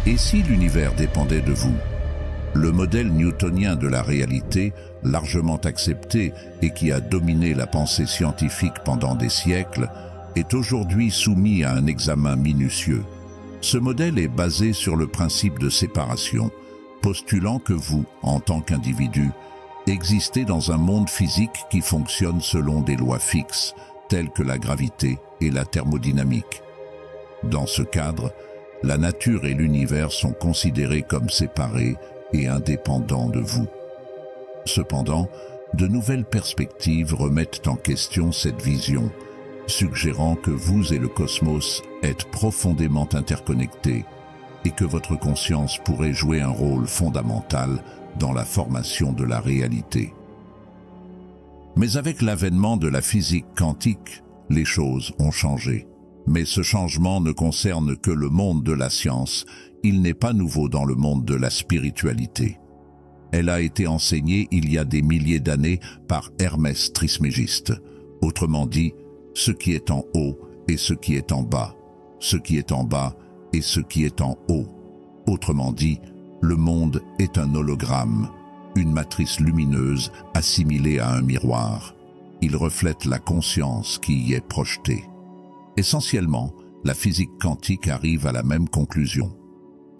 Et si l'univers dépendait de vous? Le modèle newtonien de la réalité, largement accepté et qui a dominé la pensée scientifique pendant des siècles, est aujourd'hui soumis à un examen minutieux. Ce modèle est basé sur le principe de séparation, postulant que vous, en tant qu'individu, existez dans un monde physique qui fonctionne selon des lois fixes, telles que la gravité et la thermodynamique. Dans ce cadre, la nature et l'univers sont considérés comme séparés et indépendants de vous. Cependant, de nouvelles perspectives remettent en question cette vision, suggérant que vous et le cosmos êtes profondément interconnectés et que votre conscience pourrait jouer un rôle fondamental dans la formation de la réalité. Mais avec l'avènement de la physique quantique, les choses ont changé. Mais ce changement ne concerne que le monde de la science, il n'est pas nouveau dans le monde de la spiritualité. Elle a été enseignée il y a des milliers d'années par Hermès Trismégiste, autrement dit, ce qui est en haut et ce qui est en bas, ce qui est en bas et ce qui est en haut. Autrement dit, le monde est un hologramme, une matrice lumineuse assimilée à un miroir. Il reflète la conscience qui y est projetée. Essentiellement, la physique quantique arrive à la même conclusion.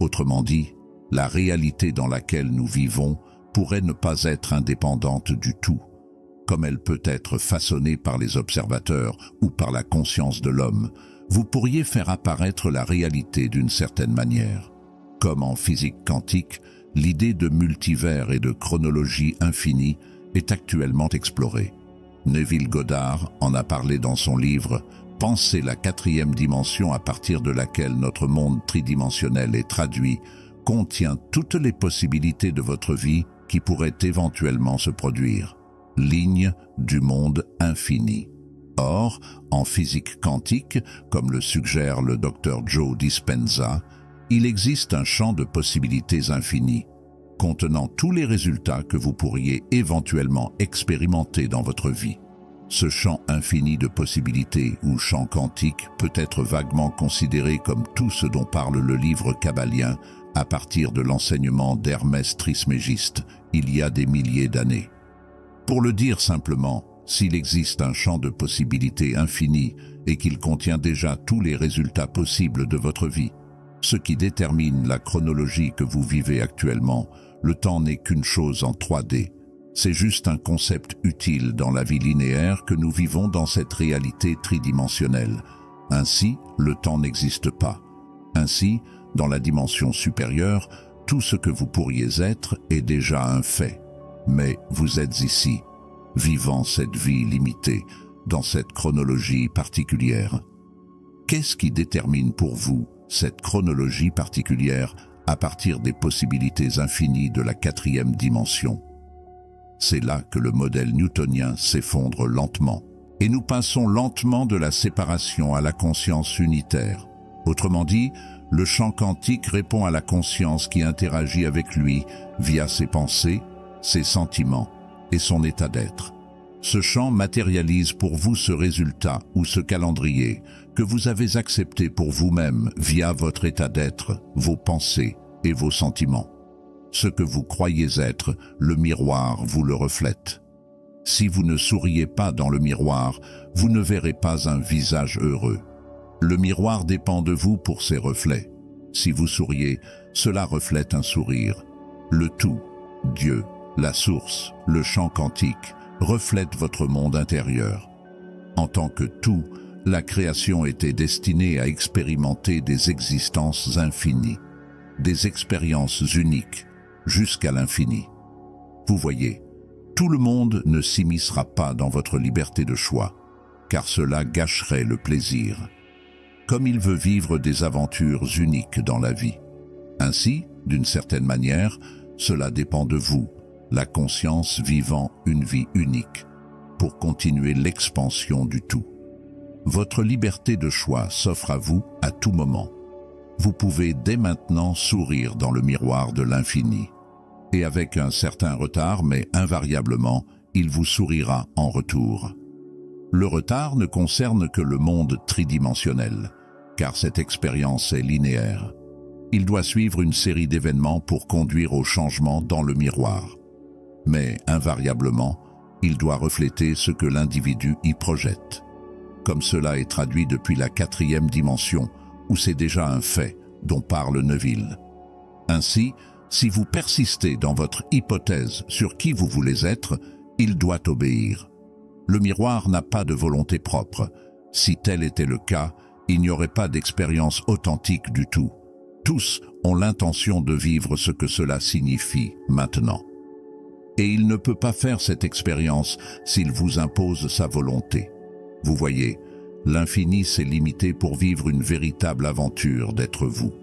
Autrement dit, la réalité dans laquelle nous vivons pourrait ne pas être indépendante du tout, comme elle peut être façonnée par les observateurs ou par la conscience de l'homme. Vous pourriez faire apparaître la réalité d'une certaine manière. Comme en physique quantique, l'idée de multivers et de chronologie infinie est actuellement explorée. Neville Goddard en a parlé dans son livre « Penser la quatrième dimension à partir de laquelle notre monde tridimensionnel est traduit » contient toutes les possibilités de votre vie qui pourraient éventuellement se produire. Ligne du monde infini. Or, en physique quantique, comme le suggère le Dr Joe Dispenza, il existe un champ de possibilités infinies, contenant tous les résultats que vous pourriez éventuellement expérimenter dans votre vie. Ce champ infini de possibilités ou champ quantique peut être vaguement considéré comme tout ce dont parle le livre kabbalien à partir de l'enseignement d'Hermès Trismégiste il y a des milliers d'années. Pour le dire simplement, s'il existe un champ de possibilités infini et qu'il contient déjà tous les résultats possibles de votre vie, ce qui détermine la chronologie que vous vivez actuellement, le temps n'est qu'une chose en 3D. C'est juste un concept utile dans la vie linéaire que nous vivons dans cette réalité tridimensionnelle. Ainsi, le temps n'existe pas. Ainsi, dans la dimension supérieure, tout ce que vous pourriez être est déjà un fait. Mais vous êtes ici, vivant cette vie limitée, dans cette chronologie particulière. Qu'est-ce qui détermine pour vous cette chronologie particulière à partir des possibilités infinies de la quatrième dimension? C'est là que le modèle newtonien s'effondre lentement. Et nous passons lentement de la séparation à la conscience unitaire. Autrement dit, le champ quantique répond à la conscience qui interagit avec lui via ses pensées, ses sentiments et son état d'être. Ce champ matérialise pour vous ce résultat ou ce calendrier que vous avez accepté pour vous-même via votre état d'être, vos pensées et vos sentiments. Ce que vous croyez être, le miroir vous le reflète. Si vous ne souriez pas dans le miroir, vous ne verrez pas un visage heureux. Le miroir dépend de vous pour ses reflets. Si vous souriez, cela reflète un sourire. Le tout, Dieu, la source, le champ quantique, reflète votre monde intérieur. En tant que tout, la création était destinée à expérimenter des existences infinies, des expériences uniques, jusqu'à l'infini. Vous voyez, tout le monde ne s'immiscera pas dans votre liberté de choix, car cela gâcherait le plaisir. Comme il veut vivre des aventures uniques dans la vie. Ainsi, d'une certaine manière, cela dépend de vous, la conscience vivant une vie unique, pour continuer l'expansion du tout. Votre liberté de choix s'offre à vous à tout moment. Vous pouvez dès maintenant sourire dans le miroir de l'infini. Et avec un certain retard, mais invariablement, il vous sourira en retour. Le retard ne concerne que le monde tridimensionnel, car cette expérience est linéaire. Il doit suivre une série d'événements pour conduire au changement dans le miroir. Mais, invariablement, il doit refléter ce que l'individu y projette. Comme cela est traduit depuis la 4e dimension, où c'est déjà un fait dont parle Neville. Ainsi, si vous persistez dans votre hypothèse sur qui vous voulez être, il doit obéir. Le miroir n'a pas de volonté propre. Si tel était le cas, il n'y aurait pas d'expérience authentique du tout. Tous ont l'intention de vivre ce que cela signifie maintenant. Et il ne peut pas faire cette expérience s'il vous impose sa volonté. Vous voyez, l'infini s'est limité pour vivre une véritable aventure d'être vous.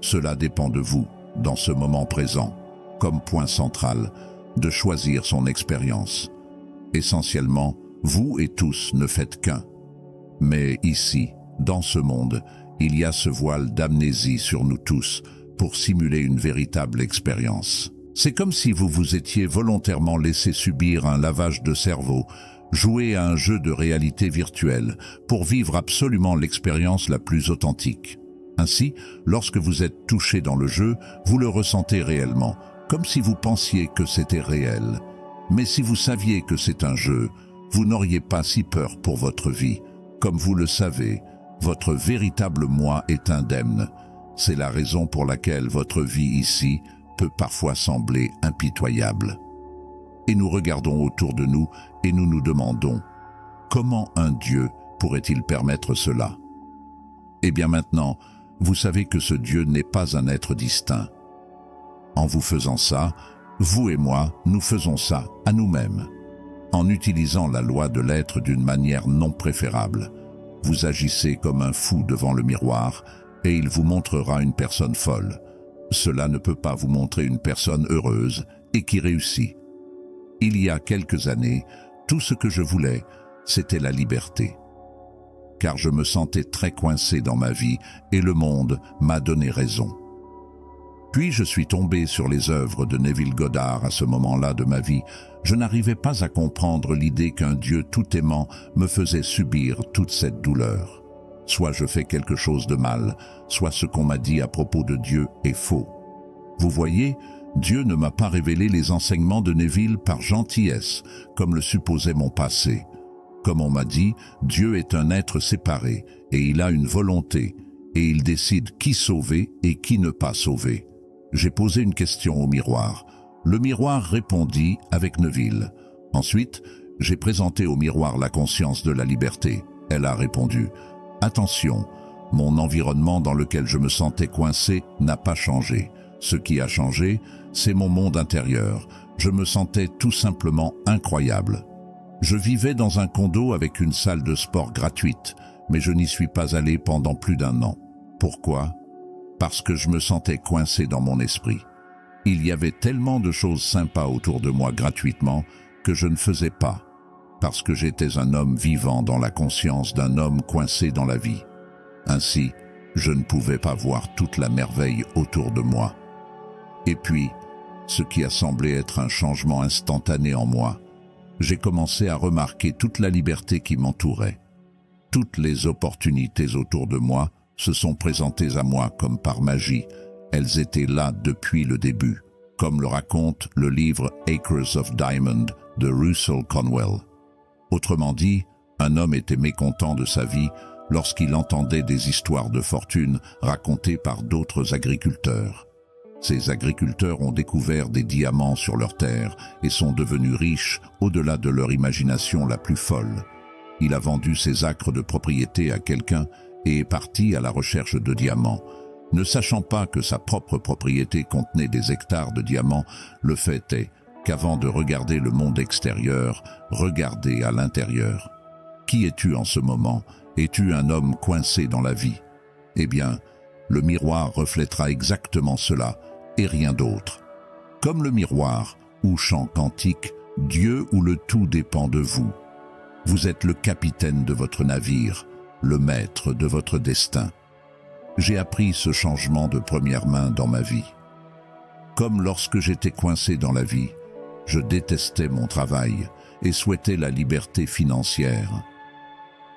Cela dépend de vous, dans ce moment présent, comme point central, de choisir son expérience. Essentiellement, vous et tous ne faites qu'un. Mais ici, dans ce monde, il y a ce voile d'amnésie sur nous tous pour simuler une véritable expérience. C'est comme si vous vous étiez volontairement laissé subir un lavage de cerveau, jouer à un jeu de réalité virtuelle pour vivre absolument l'expérience la plus authentique. Ainsi, lorsque vous êtes touché dans le jeu, vous le ressentez réellement, comme si vous pensiez que c'était réel. Mais si vous saviez que c'est un jeu, vous n'auriez pas si peur pour votre vie. Comme vous le savez, votre véritable moi est indemne. C'est la raison pour laquelle votre vie ici peut parfois sembler impitoyable. Et nous regardons autour de nous et nous nous demandons, comment un Dieu pourrait-il permettre cela? Eh bien maintenant, vous savez que ce Dieu n'est pas un être distinct. En vous faisant ça, vous et moi, nous faisons ça à nous-mêmes. En utilisant la loi de l'être d'une manière non préférable, vous agissez comme un fou devant le miroir et il vous montrera une personne folle. Cela ne peut pas vous montrer une personne heureuse et qui réussit. Il y a quelques années, tout ce que je voulais, c'était la liberté. Car je me sentais très coincé dans ma vie et le monde m'a donné raison. Puis je suis tombé sur les œuvres de Neville Goddard à ce moment-là de ma vie. Je n'arrivais pas à comprendre l'idée qu'un Dieu tout aimant me faisait subir toute cette douleur. Soit je fais quelque chose de mal, soit ce qu'on m'a dit à propos de Dieu est faux. Vous voyez, Dieu ne m'a pas révélé les enseignements de Neville par gentillesse, comme le supposait mon passé. Comme on m'a dit, Dieu est un être séparé, et il a une volonté, et il décide qui sauver et qui ne pas sauver. J'ai posé une question au miroir. Le miroir répondit avec Neville. Ensuite, j'ai présenté au miroir la conscience de la liberté. Elle a répondu « Attention, mon environnement dans lequel je me sentais coincé n'a pas changé. Ce qui a changé, c'est mon monde intérieur. Je me sentais tout simplement incroyable. Je vivais dans un condo avec une salle de sport gratuite, mais je n'y suis pas allé pendant plus d'1 an. Pourquoi ? Parce que je me sentais coincé dans mon esprit. Il y avait tellement de choses sympas autour de moi gratuitement que je ne faisais pas, parce que j'étais un homme vivant dans la conscience d'un homme coincé dans la vie. Ainsi, je ne pouvais pas voir toute la merveille autour de moi. Et puis, ce qui a semblé être un changement instantané en moi, j'ai commencé à remarquer toute la liberté qui m'entourait. Toutes les opportunités autour de moi se sont présentées à moi comme par magie. Elles étaient là depuis le début, comme le raconte le livre Acres of Diamond de Russell Conwell. Autrement dit, un homme était mécontent de sa vie lorsqu'il entendait des histoires de fortune racontées par d'autres agriculteurs. Ces agriculteurs ont découvert des diamants sur leur terre et sont devenus riches au-delà de leur imagination la plus folle. Il a vendu ses acres de propriété à quelqu'un et est parti à la recherche de diamants. Ne sachant pas que sa propre propriété contenait des hectares de diamants, le fait est qu'avant de regarder le monde extérieur, regardez à l'intérieur. Qui es-tu en ce moment? Es-tu un homme coincé dans la vie? Eh bien, le miroir reflètera exactement cela, et rien d'autre. Comme le miroir, ou chant quantique, Dieu ou le tout dépend de vous. Vous êtes le capitaine de votre navire, le maître de votre destin. J'ai appris ce changement de première main dans ma vie. Comme lorsque j'étais coincé dans la vie, je détestais mon travail et souhaitais la liberté financière.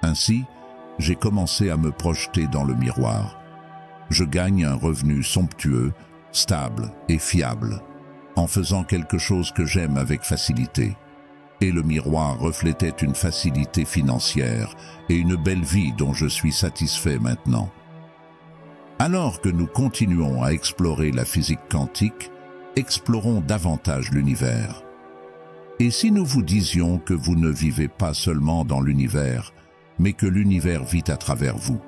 Ainsi, j'ai commencé à me projeter dans le miroir. je gagne un revenu somptueux, stable et fiable, en faisant quelque chose que j'aime avec facilité. Et le miroir reflétait une facilité financière et une belle vie dont je suis satisfait maintenant. Alors que nous continuons à explorer la physique quantique, explorons davantage l'univers. Et si nous vous disions que vous ne vivez pas seulement dans l'univers, mais que l'univers vit à travers vous?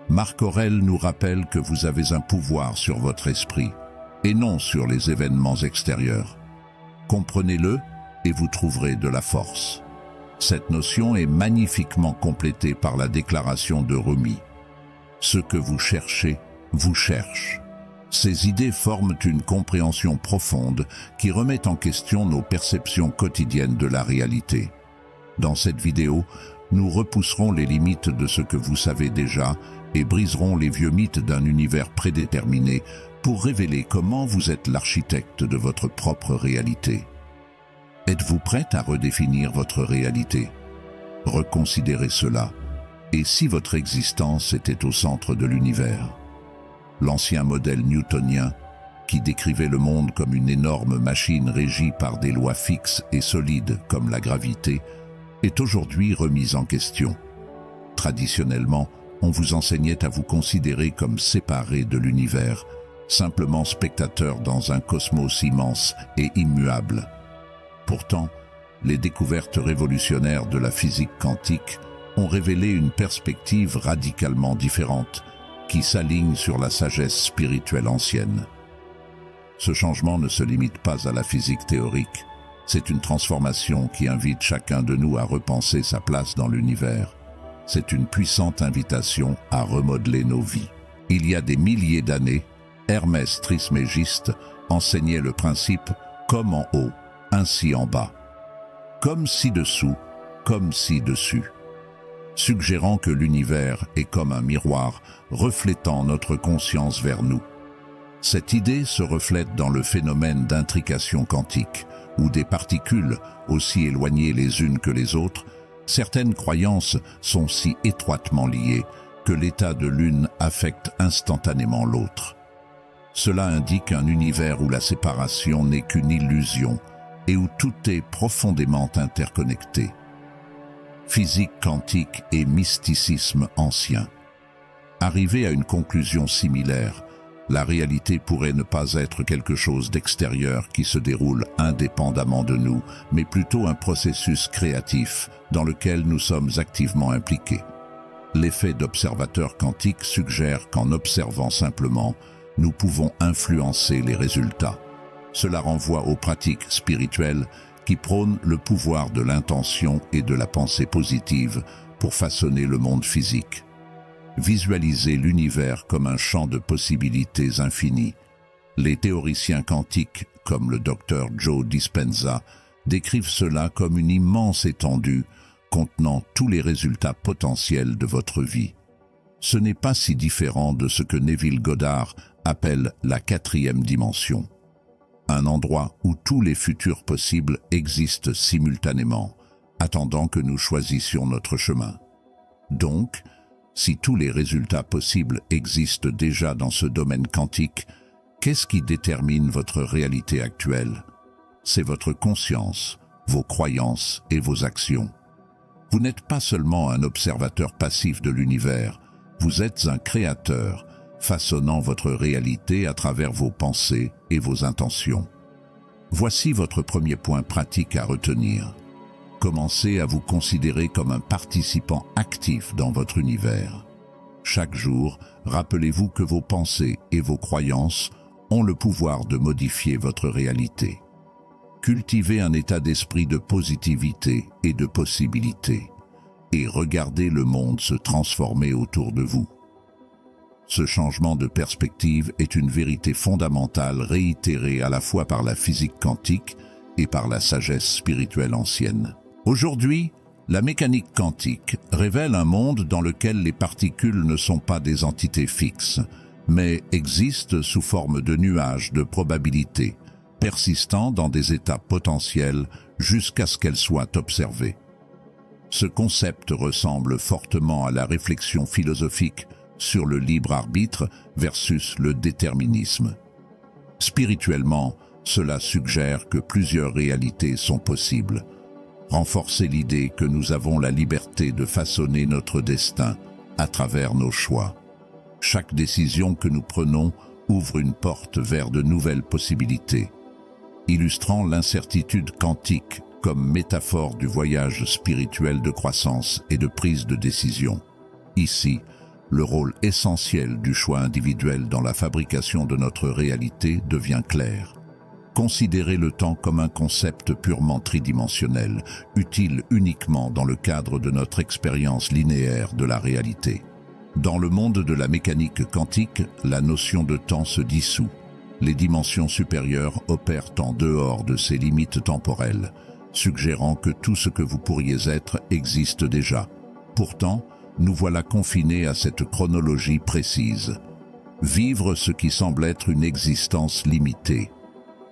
Marc Aurèle nous rappelle que vous avez un pouvoir sur votre esprit, et non sur les événements extérieurs. Comprenez-le et vous trouverez de la force. Cette notion est magnifiquement complétée par la déclaration de Rumi. Ce que vous cherchez, vous cherche. Ces idées forment une compréhension profonde qui remet en question nos perceptions quotidiennes de la réalité. Dans cette vidéo, nous repousserons les limites de ce que vous savez déjà et briserons les vieux mythes d'un univers prédéterminé pour révéler comment vous êtes l'architecte de votre propre réalité. Êtes-vous prête à redéfinir votre réalité? Reconsidérez cela. Et si votre existence était au centre de l'univers? L'ancien modèle newtonien, qui décrivait le monde comme une énorme machine régie par des lois fixes et solides comme la gravité, est aujourd'hui remis en question. Traditionnellement, on vous enseignait à vous considérer comme séparé de l'univers, simplement spectateur dans un cosmos immense et immuable. Pourtant, les découvertes révolutionnaires de la physique quantique ont révélé une perspective radicalement différente, qui s'aligne sur la sagesse spirituelle ancienne. Ce changement ne se limite pas à la physique théorique, c'est une transformation qui invite chacun de nous à repenser sa place dans l'univers. C'est une puissante invitation à remodeler nos vies. Il y a des milliers d'années, Hermès Trismégiste enseignait le principe « comme en haut, ainsi en bas », comme ci-dessous, comme ci-dessus, suggérant que l'univers est comme un miroir reflétant notre conscience vers nous. Cette idée se reflète dans le phénomène d'intrication quantique, où des particules, aussi éloignées les unes que les autres, certaines croyances sont si étroitement liées que l'état de l'une affecte instantanément l'autre. Cela indique un univers où la séparation n'est qu'une illusion et où tout est profondément interconnecté. Physique quantique et mysticisme ancien. Arrivé à une conclusion similaire, la réalité pourrait ne pas être quelque chose d'extérieur qui se déroule indépendamment de nous, mais plutôt un processus créatif dans lequel nous sommes activement impliqués. L'effet d'observateur quantique suggère qu'en observant simplement, nous pouvons influencer les résultats. Cela renvoie aux pratiques spirituelles qui prônent le pouvoir de l'intention et de la pensée positive pour façonner le monde physique. Visualiser l'univers comme un champ de possibilités infinies. Les théoriciens quantiques, comme le Dr Joe Dispenza, décrivent cela comme une immense étendue contenant tous les résultats potentiels de votre vie. Ce n'est pas si différent de ce que Neville Goddard appelle la 4e dimension. Un endroit où tous les futurs possibles existent simultanément, attendant que nous choisissions notre chemin. Donc, si tous les résultats possibles existent déjà dans ce domaine quantique, qu'est-ce qui détermine votre réalité actuelle? C'est votre conscience, vos croyances et vos actions. Vous n'êtes pas seulement un observateur passif de l'univers, vous êtes un créateur, façonnant votre réalité à travers vos pensées et vos intentions. Voici votre premier point pratique à retenir. Commencez à vous considérer comme un participant actif dans votre univers. Chaque jour, rappelez-vous que vos pensées et vos croyances ont le pouvoir de modifier votre réalité. Cultivez un état d'esprit de positivité et de possibilité, et regardez le monde se transformer autour de vous. Ce changement de perspective est une vérité fondamentale réitérée à la fois par la physique quantique et par la sagesse spirituelle ancienne. Aujourd'hui, la mécanique quantique révèle un monde dans lequel les particules ne sont pas des entités fixes, mais existent sous forme de nuages de probabilités, persistant dans des états potentiels jusqu'à ce qu'elles soient observées. Ce concept ressemble fortement à la réflexion philosophique sur le libre arbitre versus le déterminisme. Spirituellement, cela suggère que plusieurs réalités sont possibles. Renforcer l'idée que nous avons la liberté de façonner notre destin à travers nos choix. Chaque décision que nous prenons ouvre une porte vers de nouvelles possibilités. Illustrant l'incertitude quantique comme métaphore du voyage spirituel de croissance et de prise de décision. Ici, le rôle essentiel du choix individuel dans la fabrication de notre réalité devient clair. Considérez le temps comme un concept purement tridimensionnel, utile uniquement dans le cadre de notre expérience linéaire de la réalité. Dans le monde de la mécanique quantique, la notion de temps se dissout. Les dimensions supérieures opèrent en dehors de ces limites temporelles, suggérant que tout ce que vous pourriez être existe déjà. Pourtant, nous voilà confinés à cette chronologie précise. Vivre ce qui semble être une existence limitée.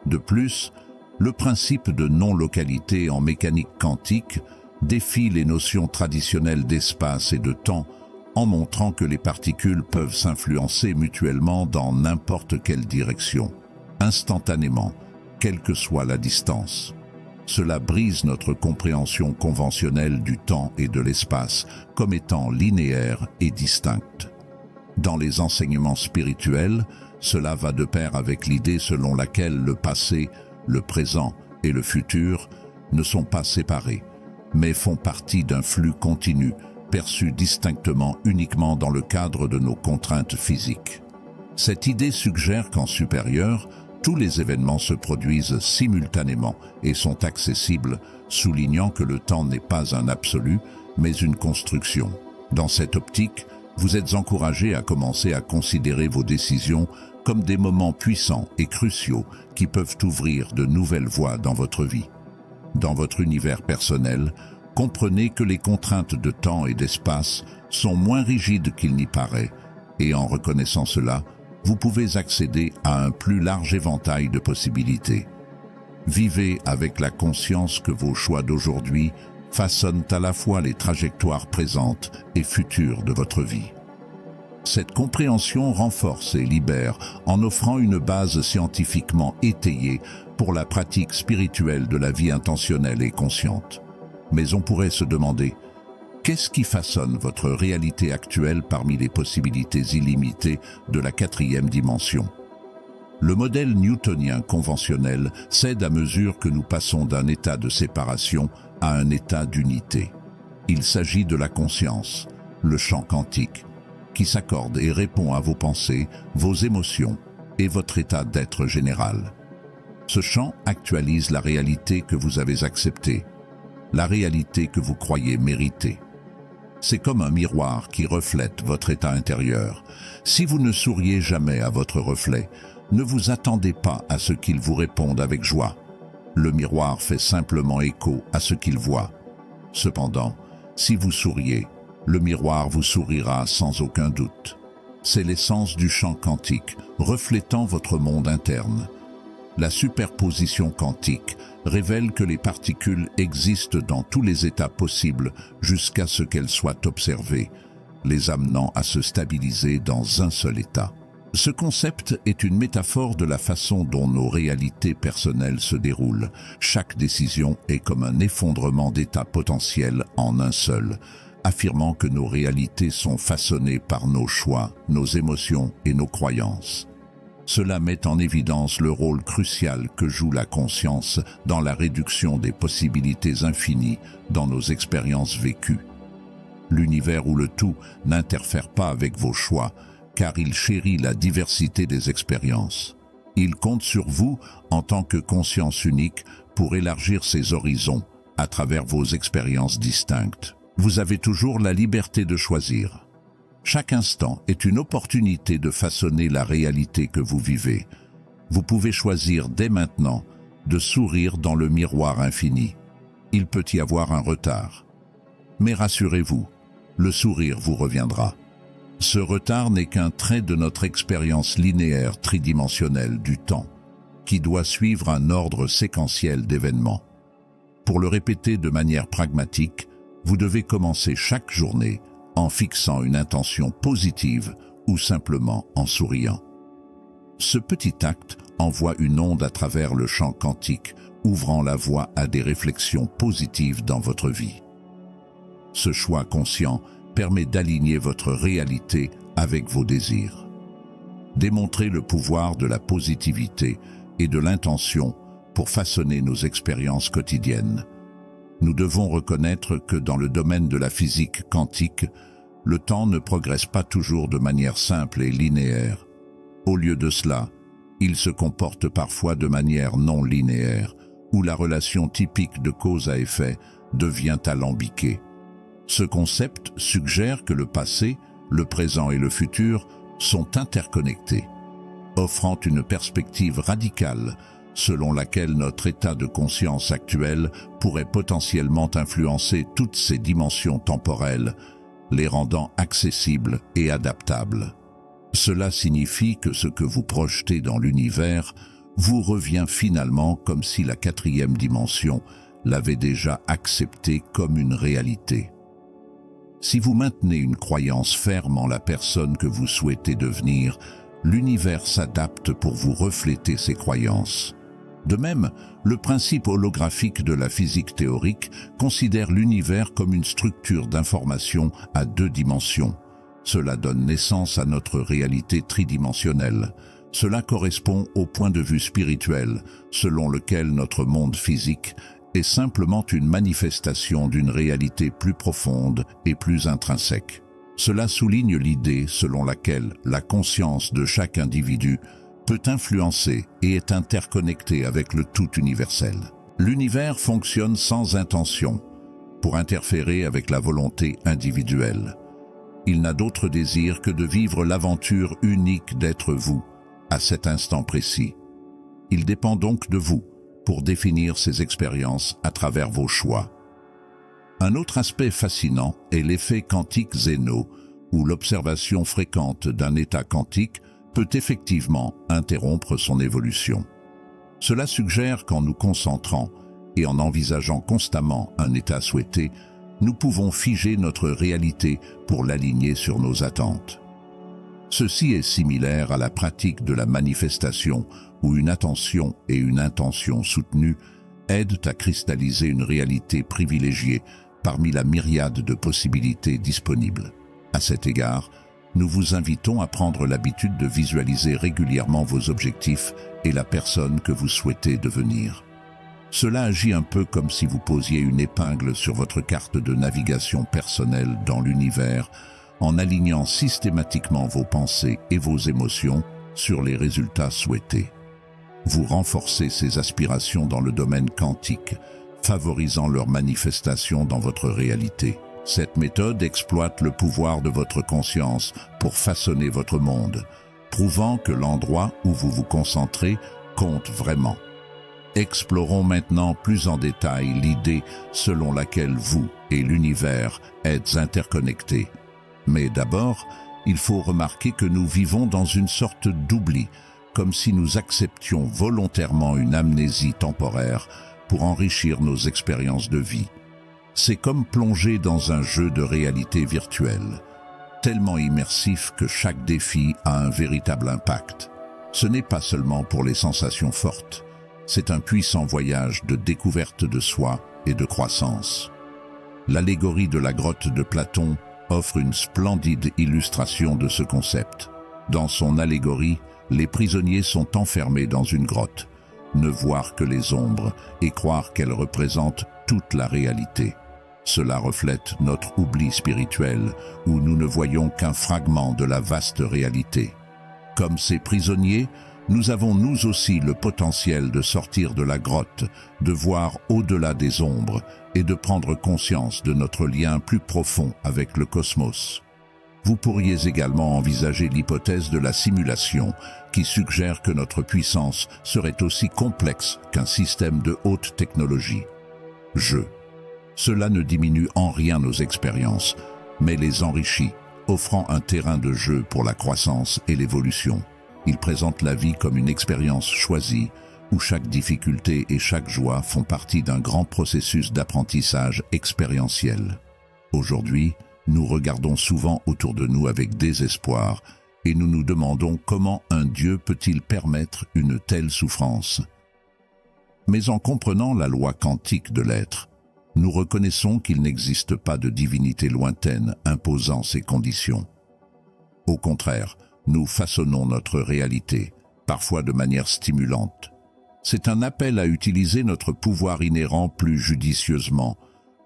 De plus, le principe de non-localité en mécanique quantique défie les notions traditionnelles d'espace et de temps en montrant que les particules peuvent s'influencer mutuellement dans n'importe quelle direction, instantanément, quelle que soit la distance. Cela brise notre compréhension conventionnelle du temps et de l'espace comme étant linéaires et distincts. Dans les enseignements spirituels, cela va de pair avec l'idée selon laquelle le passé, le présent et le futur ne sont pas séparés, mais font partie d'un flux continu, perçu distinctement uniquement dans le cadre de nos contraintes physiques. Cette idée suggère qu'en supérieur, tous les événements se produisent simultanément et sont accessibles, soulignant que le temps n'est pas un absolu, mais une construction. Dans cette optique, vous êtes encouragé à commencer à considérer vos décisions comme des moments puissants et cruciaux qui peuvent ouvrir de nouvelles voies dans votre vie. Dans votre univers personnel, comprenez que les contraintes de temps et d'espace sont moins rigides qu'il n'y paraît, et en reconnaissant cela, vous pouvez accéder à un plus large éventail de possibilités. Vivez avec la conscience que vos choix d'aujourd'hui façonnent à la fois les trajectoires présentes et futures de votre vie. Cette compréhension renforce et libère en offrant une base scientifiquement étayée pour la pratique spirituelle de la vie intentionnelle et consciente. Mais on pourrait se demander, qu'est-ce qui façonne votre réalité actuelle parmi les possibilités illimitées de la 4e dimension? Le modèle newtonien conventionnel cède à mesure que nous passons d'un état de séparation à un état d'unité. Il s'agit de la conscience, le champ quantique, qui s'accorde et répond à vos pensées, vos émotions et votre état d'être général. Ce champ actualise la réalité que vous avez acceptée, la réalité que vous croyez mériter. C'est comme un miroir qui reflète votre état intérieur. Si vous ne souriez jamais à votre reflet, ne vous attendez pas à ce qu'il vous réponde avec joie. Le miroir fait simplement écho à ce qu'il voit. Cependant, si vous souriez, le miroir vous sourira sans aucun doute. C'est l'essence du champ quantique, reflétant votre monde interne. La superposition quantique révèle que les particules existent dans tous les états possibles jusqu'à ce qu'elles soient observées, les amenant à se stabiliser dans un seul état. Ce concept est une métaphore de la façon dont nos réalités personnelles se déroulent. Chaque décision est comme un effondrement d'états potentiels en un seul, affirmant que nos réalités sont façonnées par nos choix, nos émotions et nos croyances. Cela met en évidence le rôle crucial que joue la conscience dans la réduction des possibilités infinies dans nos expériences vécues. L'univers où le tout n'interfère pas avec vos choix, car il chérit la diversité des expériences. Il compte sur vous en tant que conscience unique pour élargir ses horizons à travers vos expériences distinctes. Vous avez toujours la liberté de choisir. Chaque instant est une opportunité de façonner la réalité que vous vivez. Vous pouvez choisir dès maintenant de sourire dans le miroir infini. Il peut y avoir un retard. Mais rassurez-vous, le sourire vous reviendra. Ce retard n'est qu'un trait de notre expérience linéaire tridimensionnelle du temps, qui doit suivre un ordre séquentiel d'événements. Pour le répéter de manière pragmatique, vous devez commencer chaque journée en fixant une intention positive ou simplement en souriant. Ce petit acte envoie une onde à travers le champ quantique, ouvrant la voie à des réflexions positives dans votre vie. Ce choix conscient permet d'aligner votre réalité avec vos désirs. Démontrez le pouvoir de la positivité et de l'intention pour façonner nos expériences quotidiennes. Nous devons reconnaître que dans le domaine de la physique quantique, le temps ne progresse pas toujours de manière simple et linéaire. Au lieu de cela, il se comporte parfois de manière non linéaire, où la relation typique de cause à effet devient alambiquée. Ce concept suggère que le passé, le présent et le futur sont interconnectés, offrant une perspective radicale selon laquelle notre état de conscience actuel pourrait potentiellement influencer toutes ces dimensions temporelles, les rendant accessibles et adaptables. Cela signifie que ce que vous projetez dans l'univers vous revient finalement comme si la quatrième dimension l'avait déjà accepté comme une réalité. Si vous maintenez une croyance ferme en la personne que vous souhaitez devenir, l'univers s'adapte pour vous refléter ces croyances. De même, le principe holographique de la physique théorique considère l'univers comme une structure d'information à 2 dimensions. Cela donne naissance à notre réalité tridimensionnelle. Cela correspond au point de vue spirituel, selon lequel notre monde physique est simplement une manifestation d'une réalité plus profonde et plus intrinsèque. Cela souligne l'idée selon laquelle la conscience de chaque individu peut influencer et est interconnecté avec le tout universel. L'univers fonctionne sans intention pour interférer avec la volonté individuelle. Il n'a d'autre désir que de vivre l'aventure unique d'être vous, à cet instant précis. Il dépend donc de vous pour définir ces expériences à travers vos choix. Un autre aspect fascinant est l'effet quantique Zeno, où l'observation fréquente d'un état quantique peut effectivement interrompre son évolution. Cela suggère qu'en nous concentrant et en envisageant constamment un état souhaité, nous pouvons figer notre réalité pour l'aligner sur nos attentes. Ceci est similaire à la pratique de la manifestation où une attention et une intention soutenues aident à cristalliser une réalité privilégiée parmi la myriade de possibilités disponibles. À cet égard, nous vous invitons à prendre l'habitude de visualiser régulièrement vos objectifs et la personne que vous souhaitez devenir. Cela agit un peu comme si vous posiez une épingle sur votre carte de navigation personnelle dans l'univers, en alignant systématiquement vos pensées et vos émotions sur les résultats souhaités. Vous renforcez ces aspirations dans le domaine quantique, favorisant leur manifestation dans votre réalité. Cette méthode exploite le pouvoir de votre conscience pour façonner votre monde, prouvant que l'endroit où vous vous concentrez compte vraiment. Explorons maintenant plus en détail l'idée selon laquelle vous et l'univers êtes interconnectés. Mais d'abord, il faut remarquer que nous vivons dans une sorte d'oubli, comme si nous acceptions volontairement une amnésie temporaire pour enrichir nos expériences de vie. C'est comme plonger dans un jeu de réalité virtuelle, tellement immersif que chaque défi a un véritable impact. Ce n'est pas seulement pour les sensations fortes, c'est un puissant voyage de découverte de soi et de croissance. L'allégorie de la grotte de Platon offre une splendide illustration de ce concept. Dans son allégorie, les prisonniers sont enfermés dans une grotte, ne voir que les ombres et croire qu'elles représentent toute la réalité. Cela reflète notre oubli spirituel, où nous ne voyons qu'un fragment de la vaste réalité. Comme ces prisonniers, nous avons nous aussi le potentiel de sortir de la grotte, de voir au-delà des ombres et de prendre conscience de notre lien plus profond avec le cosmos. Vous pourriez également envisager l'hypothèse de la simulation, qui suggère que notre puissance serait aussi complexe qu'un système de haute technologie. Cela ne diminue en rien nos expériences, mais les enrichit, offrant un terrain de jeu pour la croissance et l'évolution. Il présente la vie comme une expérience choisie, où chaque difficulté et chaque joie font partie d'un grand processus d'apprentissage expérientiel. Aujourd'hui, nous regardons souvent autour de nous avec désespoir et nous nous demandons comment un Dieu peut-il permettre une telle souffrance. Mais en comprenant la loi quantique de l'être, nous reconnaissons qu'il n'existe pas de divinité lointaine imposant ces conditions. Au contraire, nous façonnons notre réalité, parfois de manière stimulante. C'est un appel à utiliser notre pouvoir inhérent plus judicieusement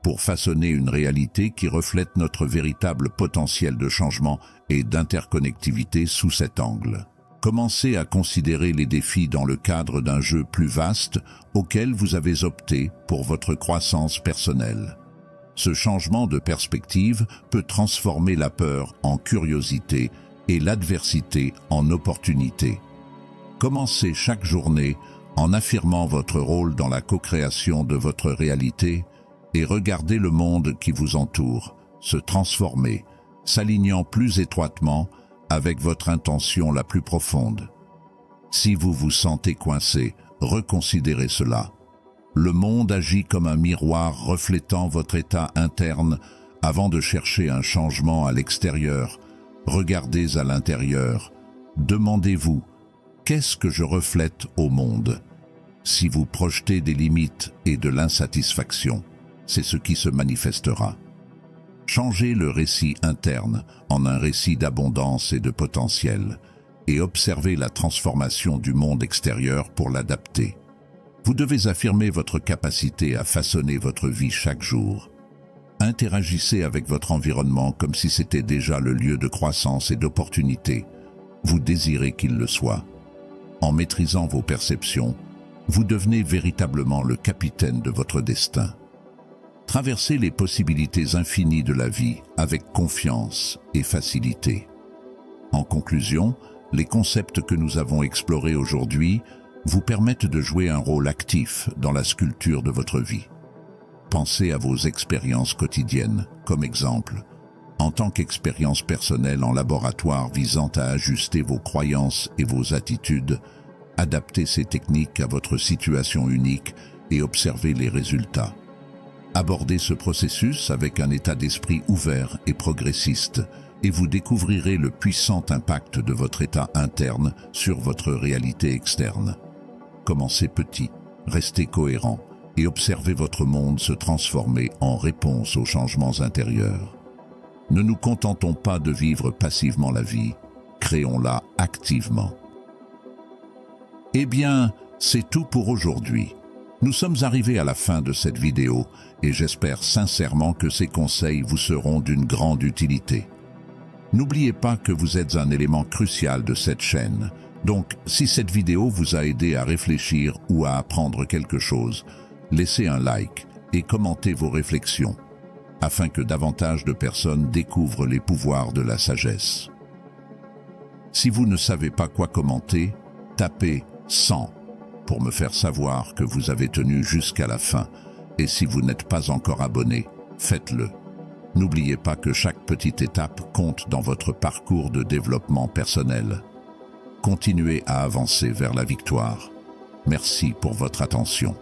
pour façonner une réalité qui reflète notre véritable potentiel de changement et d'interconnectivité sous cet angle. Commencez à considérer les défis dans le cadre d'un jeu plus vaste auquel vous avez opté pour votre croissance personnelle. Ce changement de perspective peut transformer la peur en curiosité et l'adversité en opportunité. Commencez chaque journée en affirmant votre rôle dans la co-création de votre réalité et regardez le monde qui vous entoure se transformer, s'alignant plus étroitement avec votre intention la plus profonde. Si vous vous sentez coincé, reconsidérez cela. Le monde agit comme un miroir reflétant votre état interne avant de chercher un changement à l'extérieur. Regardez à l'intérieur. Demandez-vous, qu'est-ce que je reflète au monde? Si vous projetez des limites et de l'insatisfaction, c'est ce qui se manifestera. Changez le récit interne en un récit d'abondance et de potentiel et observez la transformation du monde extérieur pour l'adapter. Vous devez affirmer votre capacité à façonner votre vie chaque jour. Interagissez avec votre environnement comme si c'était déjà le lieu de croissance et d'opportunité. Vous désirez qu'il le soit. En maîtrisant vos perceptions, vous devenez véritablement le capitaine de votre destin. Traversez les possibilités infinies de la vie avec confiance et facilité. En conclusion, les concepts que nous avons explorés aujourd'hui vous permettent de jouer un rôle actif dans la sculpture de votre vie. Pensez à vos expériences quotidiennes, comme exemple, en tant qu'expérience personnelle en laboratoire visant à ajuster vos croyances et vos attitudes, adaptez ces techniques à votre situation unique et observez les résultats. Abordez ce processus avec un état d'esprit ouvert et progressiste et vous découvrirez le puissant impact de votre état interne sur votre réalité externe. Commencez petit, restez cohérent et observez votre monde se transformer en réponse aux changements intérieurs. Ne nous contentons pas de vivre passivement la vie, créons-la activement. Eh bien, c'est tout pour aujourd'hui. Nous sommes arrivés à la fin de cette vidéo et j'espère sincèrement que ces conseils vous seront d'une grande utilité. N'oubliez pas que vous êtes un élément crucial de cette chaîne. Donc, si cette vidéo vous a aidé à réfléchir ou à apprendre quelque chose, laissez un like et commentez vos réflexions, afin que davantage de personnes découvrent les pouvoirs de la sagesse. Si vous ne savez pas quoi commenter, tapez 100 pour me faire savoir que vous avez tenu jusqu'à la fin. Et si vous n'êtes pas encore abonné, faites-le. N'oubliez pas que chaque petite étape compte dans votre parcours de développement personnel. Continuez à avancer vers la victoire. Merci pour votre attention.